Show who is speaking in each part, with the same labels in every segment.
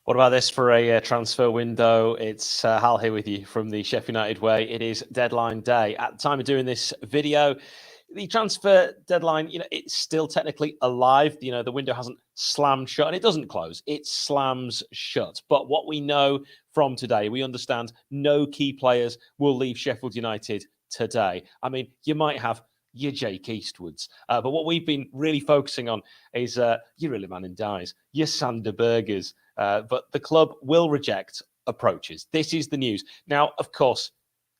Speaker 1: What about this for a transfer window? It's Hal here with you from the Sheffield United way. It is deadline day. At the time of doing this video, the transfer deadline, it's still technically alive. The window hasn't slammed shut, and it doesn't close. It slams shut. But what we know from today, we understand no key players will leave Sheffield United today. I mean, you might have your Jake Eastwoods. But what we've been really focusing on is your ILIMAN Ndiaye, your Sander Bergers. But the club will reject approaches. This is the news. Now, of course,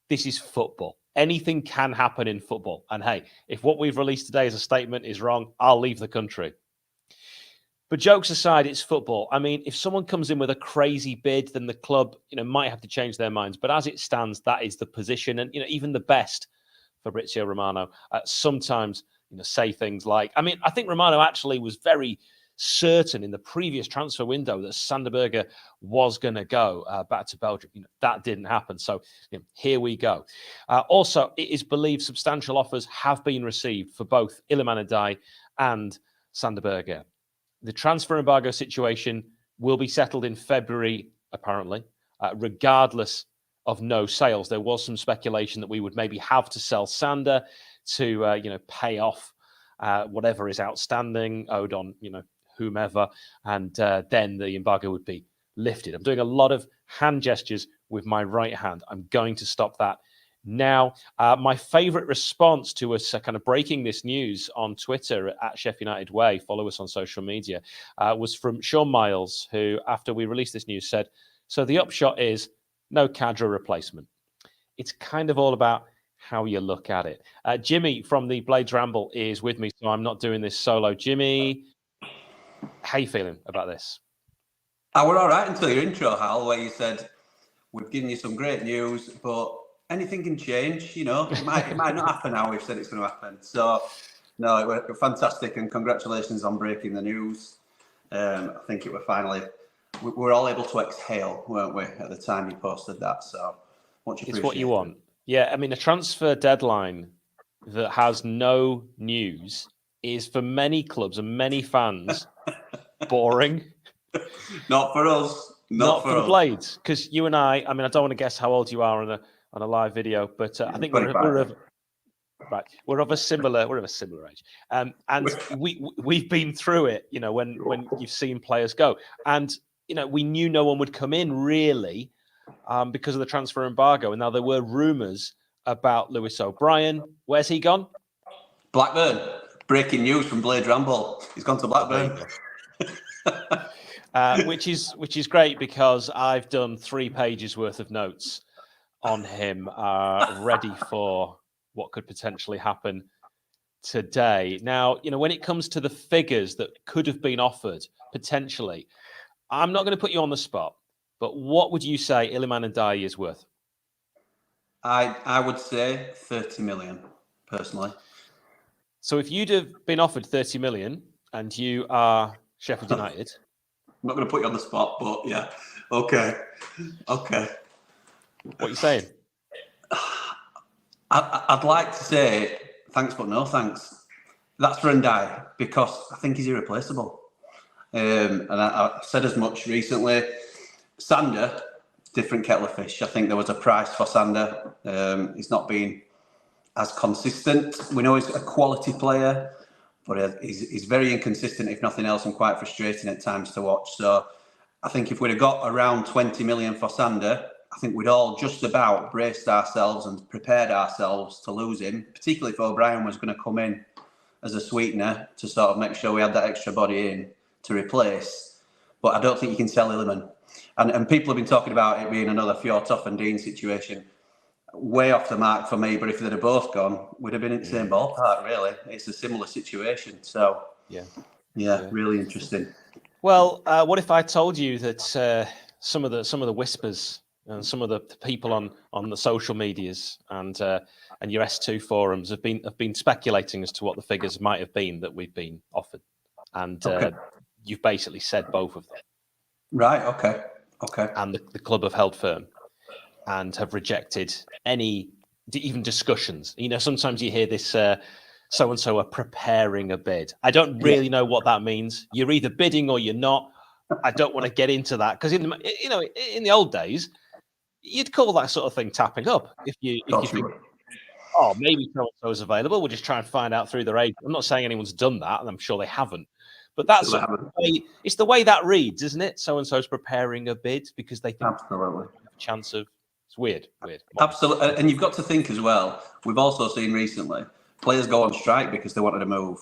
Speaker 1: this is football. Anything can happen in football. And hey, if what we've released today as a statement is wrong, I'll leave the country. But jokes aside, it's football. I mean, if someone comes in with a crazy bid, then the club, might have to change their minds. But as it stands, that is the position. And, even the best Fabrizio Romano sometimes, say things like, I think Romano actually was very certain in the previous transfer window that Sander Berge was going to go back to Belgium. That didn't happen. So here we go. Also, it is believed substantial offers have been received for both ILIMAN Ndiaye and Sander Berge. The transfer embargo situation will be settled in February, apparently, regardless of no sales. There was some speculation that we would maybe have to sell Sander to, pay off whatever is outstanding, owed on, whomever, and then the embargo would be lifted. I'm doing a lot of hand gestures with my right hand. I'm going to stop that now. My favorite response to us kind of breaking this news on Twitter at Sheffield United Way, follow us on social media, was from Sean Miles, who, after we released this news, said, so the upshot is no Cadra replacement. It's kind of all about how you look at it. Jimmy from the Blades Ramble is with me, so I'm not doing this solo. Jimmy, how you feeling about this?
Speaker 2: I were all right until your intro, Hal, where you said, we've given you some great news, but anything can change, It might not happen how we've said it's going to happen. So, no, it were fantastic, and congratulations on breaking the news. I think it were finally... We were all able to exhale, weren't we, at the time you posted that? So, much appreciated.
Speaker 1: It's what you want. Yeah, a transfer deadline that has no news is, for many clubs and many fans, boring.
Speaker 2: Not for us.
Speaker 1: Not for the Blades, because you and I don't want to guess how old you are on a live video, but I think we're of a similar age, and we've been through it. When you've seen players go, and we knew no one would come in really because of the transfer embargo, and now there were rumours about Lewis O'Brien. Where's he gone?
Speaker 2: Blackburn. Breaking news from Blade Ramble. He's gone to Blackburn.
Speaker 1: Which is great, because I've done 3 pages worth of notes on him, ready for what could potentially happen today. Now, when it comes to the figures that could have been offered potentially, I'm not going to put you on the spot, but what would you say ILIMAN Ndiaye is worth?
Speaker 2: I would say 30 million, personally.
Speaker 1: So if you'd have been offered 30 million and you are Sheffield United...
Speaker 2: I'm not going to put you on the spot, but yeah. Okay. What
Speaker 1: are you saying?
Speaker 2: I'd like to say thanks, but no thanks. That's for Ndiaye, because I think he's irreplaceable. And I said as much recently. Sander, different kettle of fish. I think there was a price for Sander. He's not been as consistent. We know he's a quality player, but he's very inconsistent, if nothing else, and quite frustrating at times to watch. So I think if we'd have got around 20 million for Sander, I think we'd all just about braced ourselves and prepared ourselves to lose him, particularly if O'Brien was going to come in as a sweetener to sort of make sure we had that extra body in to replace. But I don't think you can sell ILIMAN. And people have been talking about it being another Fjordhoff and Dean situation. Way off the mark for me, but if they'd have both gone, we'd have been in the same ballpark, really. It's a similar situation. So, yeah. Really interesting.
Speaker 1: Well, what if I told you that some of the whispers and some of the people on the social medias and your S2 forums have been speculating as to what the figures might have been that we've been offered, and you've basically said both of them.
Speaker 2: Right. Okay.
Speaker 1: And the club have held firm and have rejected any even discussions. Sometimes you hear this so-and-so are preparing a bid. I don't really know what that means. You're either bidding or you're not. I don't want to get into that because in the old days, you'd call that sort of thing tapping up if you think, oh, maybe so and so is available. We'll just try and find out through their agent. I'm not saying anyone's done that, and I'm sure they haven't. But that's it's the way that reads, isn't it? So and so's preparing a bid because they think
Speaker 2: absolutely
Speaker 1: a chance of. It's weird.
Speaker 2: Absolutely, and you've got to think as well. We've also seen recently players go on strike because they wanted to move.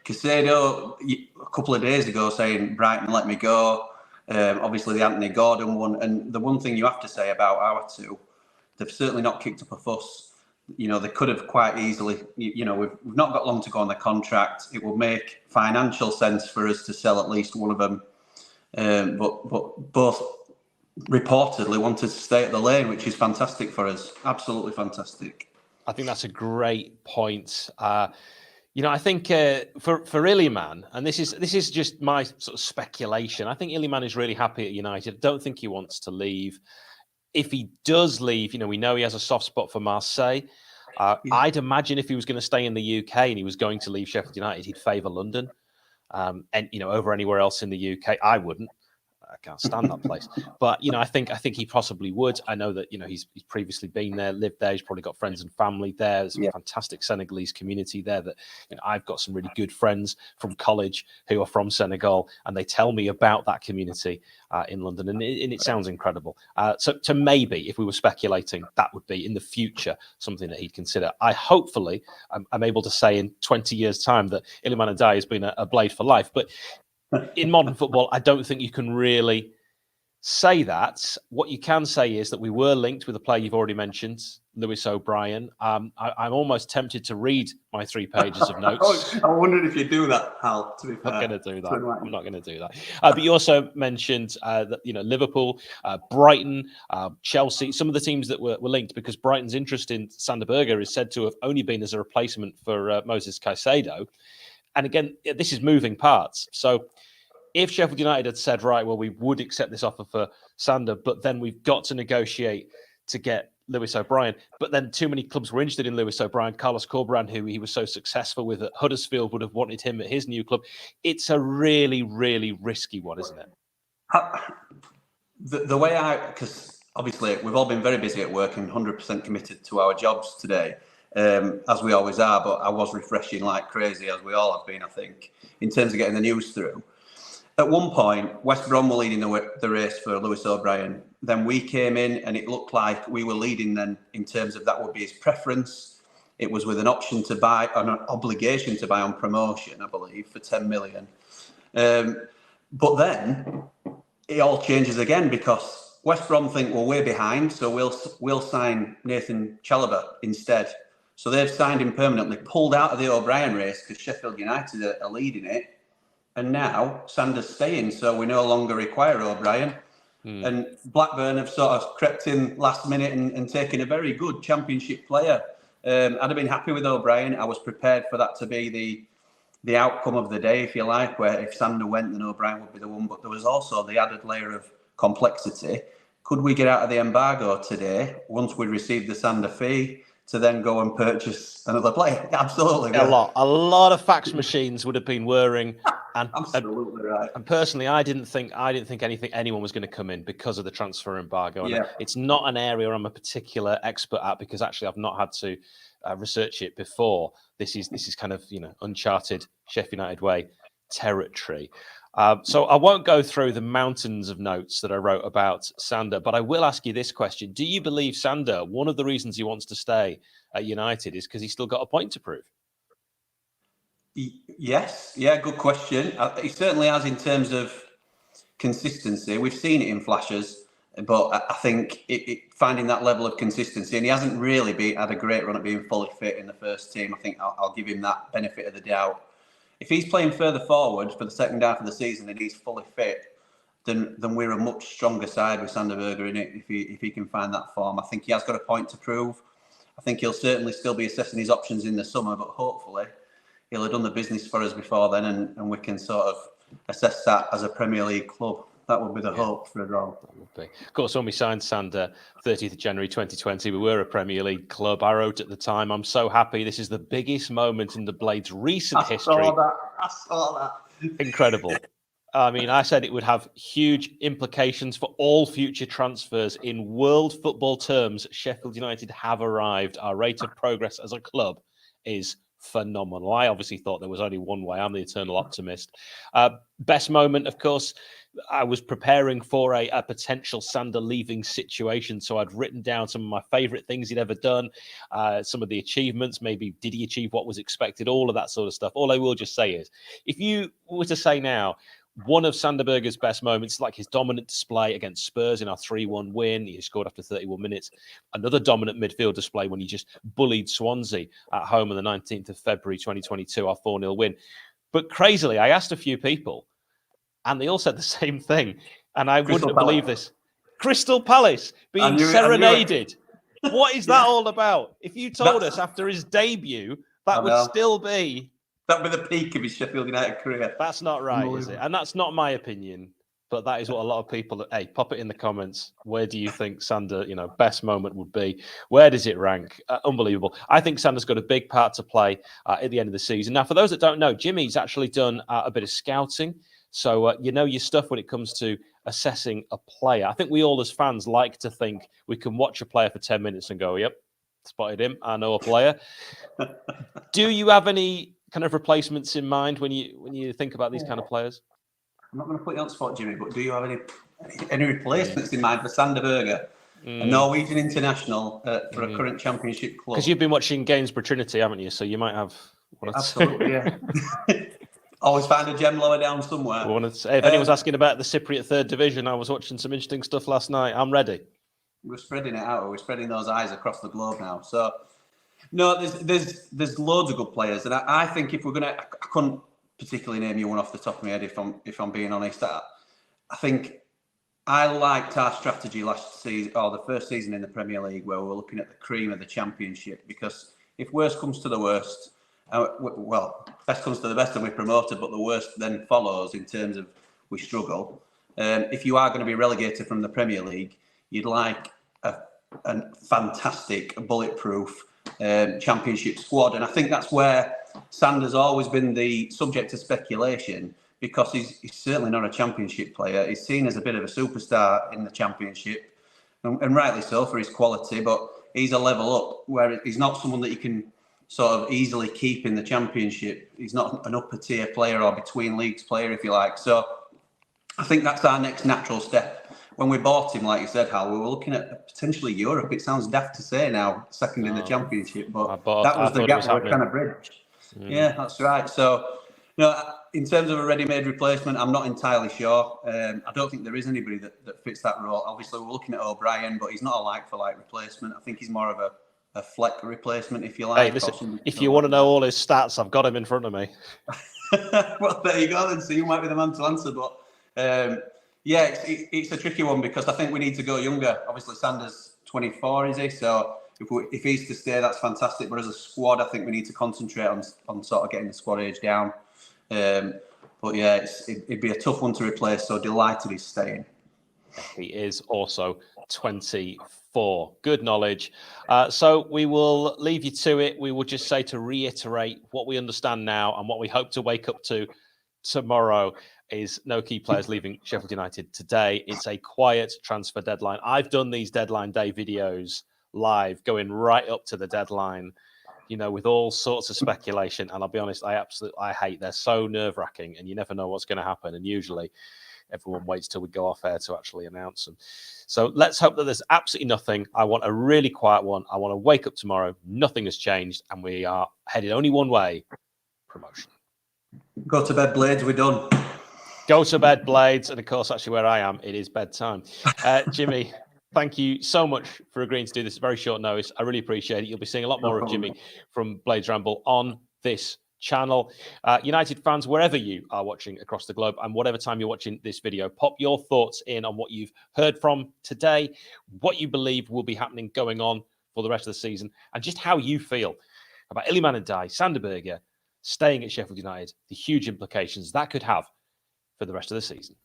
Speaker 2: Casado a couple of days ago saying Brighton let me go. Obviously the Anthony Gordon one, and the one thing you have to say about our two, they've certainly not kicked up a fuss. They could have quite easily. We've not got long to go on the contract. It will make financial sense for us to sell at least one of them, but both reportedly wanted to stay at the Lane, which is fantastic for us. Absolutely fantastic.
Speaker 1: I think that's a great point. I think for Iliman, and this is just my sort of speculation, I think Iliman is really happy at United. I don't think he wants to leave. If he does leave, we know he has a soft spot for Marseille. I'd imagine if he was going to stay in the UK and he was going to leave Sheffield United, he'd favour London, and over anywhere else in the UK. I wouldn't. I can't stand that place. But I think he possibly would. I know that he's previously been there, lived there. He's probably got friends and family there. There's a fantastic Senegalese community there. That I've got some really good friends from college who are from Senegal, and they tell me about that community in London, and it sounds incredible. So maybe if we were speculating, that would be in the future something that he'd consider. Hopefully I'm able to say in 20 years' time that ILIMAN NDIAYE has been a blade for life, but. In modern football, I don't think you can really say that. What you can say is that we were linked with a player you've already mentioned, Lewis O'Brien. I'm almost tempted to read my 3 pages of notes.
Speaker 2: I wondered if you do that, Hal. To be fair,
Speaker 1: I'm not going to do that. I'm not going to do that. But you also mentioned that Liverpool, Brighton, Chelsea, some of the teams that were linked, because Brighton's interest in Sander Berge is said to have only been as a replacement for Moses Caicedo. And again, this is moving parts. So if Sheffield United had said, right, well, we would accept this offer for Sander, but then we've got to negotiate to get Lewis O'Brien. But then too many clubs were interested in Lewis O'Brien. Carlos Corberán, who he was so successful with at Huddersfield, would have wanted him at his new club. It's a really, really risky one, isn't it?
Speaker 2: The way because obviously we've all been very busy at work and 100% committed to our jobs today. As we always are, but I was refreshing like crazy, as we all have been, I think, in terms of getting the news through. At one point, West Brom were leading the race for Lewis O'Brien. Then we came in and it looked like we were leading then in terms of that would be his preference. It was with an option to buy, an obligation to buy on promotion, I believe, for 10 million. But then it all changes again because West Brom think, well, we're behind, so we'll sign Nathan Chalobah instead. So they've signed him permanently, pulled out of the O'Brien race because Sheffield United are leading it. And now Sander's staying, so we no longer require O'Brien. And Blackburn have sort of crept in last minute and taken a very good championship player. I'd have been happy with O'Brien. I was prepared for that to be the outcome of the day, if you like, where if Sander went, then O'Brien would be the one. But there was also the added layer of complexity. Could we get out of the embargo today once we received the Sander fee? To then go and purchase another player. Absolutely.
Speaker 1: A lot of fax machines would have been whirring. And
Speaker 2: absolutely right.
Speaker 1: And personally, I didn't think anyone was going to come in because of the transfer embargo. And it's not an area I'm a particular expert at because actually I've not had to research it before. This is kind of uncharted Sheffield United way territory. So I won't go through the mountains of notes that I wrote about Sander, but I will ask you this question. Do you believe Sander, one of the reasons he wants to stay at United is because he's still got a point to prove?
Speaker 2: Yes. Yeah, good question. He certainly has in terms of consistency. We've seen it in flashes, but I think finding that level of consistency, and he hasn't really had a great run at being fully fit in the first team. I think I'll give him that benefit of the doubt. If he's playing further forward for the second half of the season and he's fully fit, then we're a much stronger side with Sander Berge in it if he can find that form. I think he has got a point to prove. I think he'll certainly still be assessing his options in the summer, but hopefully he'll have done the business for us before then and we can sort of assess that as a Premier League club. That would be the hope for it all.
Speaker 1: That would be. Of course, when we signed Sander 30th of January 2020, we were a Premier League club. I wrote at the time, I'm so happy. This is the biggest moment in the Blade's recent history.
Speaker 2: I saw that.
Speaker 1: Incredible. I mean, I said it would have huge implications for all future transfers. In world football terms, Sheffield United have arrived. Our rate of progress as a club is phenomenal. I obviously thought there was only one way. I'm the eternal optimist. Best moment, of course, I was preparing for a potential Sander leaving situation. So I'd written down some of my favourite things he'd ever done, some of the achievements, maybe did he achieve what was expected, all of that sort of stuff. All I will just say is, if you were to say now, one of Sander Berge's best moments, like his dominant display against Spurs in our 3-1 win. He scored after 31 minutes. Another dominant midfield display when he just bullied Swansea at home on the 19th of February 2022, our 4-0 win. But crazily, I asked a few people, and they all said the same thing. And I wouldn't believe this. Crystal Palace being serenaded. What is that all about? If you told us after his debut, that would still be...
Speaker 2: That'd be the peak of his Sheffield United career.
Speaker 1: That's not right, is it? And that's not my opinion, but that is what a lot of people... Hey, pop it in the comments. Where do you think Sander, best moment would be? Where does it rank? Unbelievable. I think Sander's got a big part to play at the end of the season. Now, for those that don't know, Jimmy's actually done a bit of scouting. So you know your stuff when it comes to assessing a player. I think we all as fans like to think we can watch a player for 10 minutes and go, yep, spotted him. I know a player. Do you have any kind of replacements in mind when you think about these kind of players?
Speaker 2: I'm not going to put you on the spot, Jimmy, but do you have any replacements in mind for Sander Berge, a Norwegian international for a current Championship club?
Speaker 1: Because you've been watching Gainsborough Trinity, haven't you? So you might have...
Speaker 2: Absolutely, yeah. Always find a gem lower down somewhere.
Speaker 1: If anyone's asking about the Cypriot third division, I was watching some interesting stuff last night. I'm ready.
Speaker 2: We're spreading it out. We're spreading those eyes across the globe now. So... No, there's loads of good players, and I think if we're gonna, I couldn't particularly name you one off the top of my head if I'm being honest. I think I liked our strategy last season, or the first season in the Premier League, where we were looking at the cream of the Championship. Because if worst comes to the worst, best comes to the best and we're promoted, but the worst then follows in terms of we struggle. If you are going to be relegated from the Premier League, you'd like a fantastic, bulletproof Championship squad, and I think that's where Sander's always been the subject of speculation, because he's certainly not a Championship player. He's seen as a bit of a superstar in the Championship, and rightly so for his quality, but he's a level up where he's not someone that you can sort of easily keep in the Championship. He's not an upper tier player or between leagues player, if you like. So I think that's our next natural step. When we bought him, like you said, Hal, we were looking at potentially Europe. It sounds daft to say now, second in the Championship, but that was the gap we were trying to bridge. Yeah, that's right. So, in terms of a ready-made replacement, I'm not entirely sure. I don't think there is anybody that fits that role. Obviously, we're looking at O'Brien, but he's not a like-for-like replacement. I think he's more of a fleck replacement, if you like.
Speaker 1: Hey, listen, if you want to know all his stats, I've got him in front of me.
Speaker 2: Well, there you go then. So you might be the man to answer, but... yeah, it's a tricky one, because I think we need to go younger. Obviously, Sander's 24, is he? So if he's to stay, that's fantastic. But as a squad, I think we need to concentrate on sort of getting the squad age down. But yeah, it'd be a tough one to replace. So delighted he's staying.
Speaker 1: He is also 24. Good knowledge. So we will leave you to it. We will just say, to reiterate what we understand now and what we hope to wake up to tomorrow, is no key players leaving Sheffield United today. It's a quiet transfer deadline. I've done these deadline day videos live, going right up to the deadline, with all sorts of speculation. And I'll be honest, I hate. They're so nerve-wracking, and you never know what's going to happen. And usually everyone waits till we go off air to actually announce them. So let's hope that there's absolutely nothing. I want a really quiet one. I want to wake up tomorrow, nothing has changed, and we are headed only one way: promotion.
Speaker 2: Go to bed, Blades. We're done.
Speaker 1: Go to bed, Blades. And of course, actually, where I am, it is bedtime. Jimmy, thank you so much for agreeing to do this at very short notice. I really appreciate it. You'll be seeing a lot more of Jimmy from Blades Ramble on this channel. United fans, wherever you are watching across the globe, and whatever time you're watching this video, pop your thoughts in on what you've heard from today, what you believe will be happening going on for the rest of the season, and just how you feel about ILIMAN NDIAYE, Sander Berge staying at Sheffield United, the huge implications that could have for the rest of the season.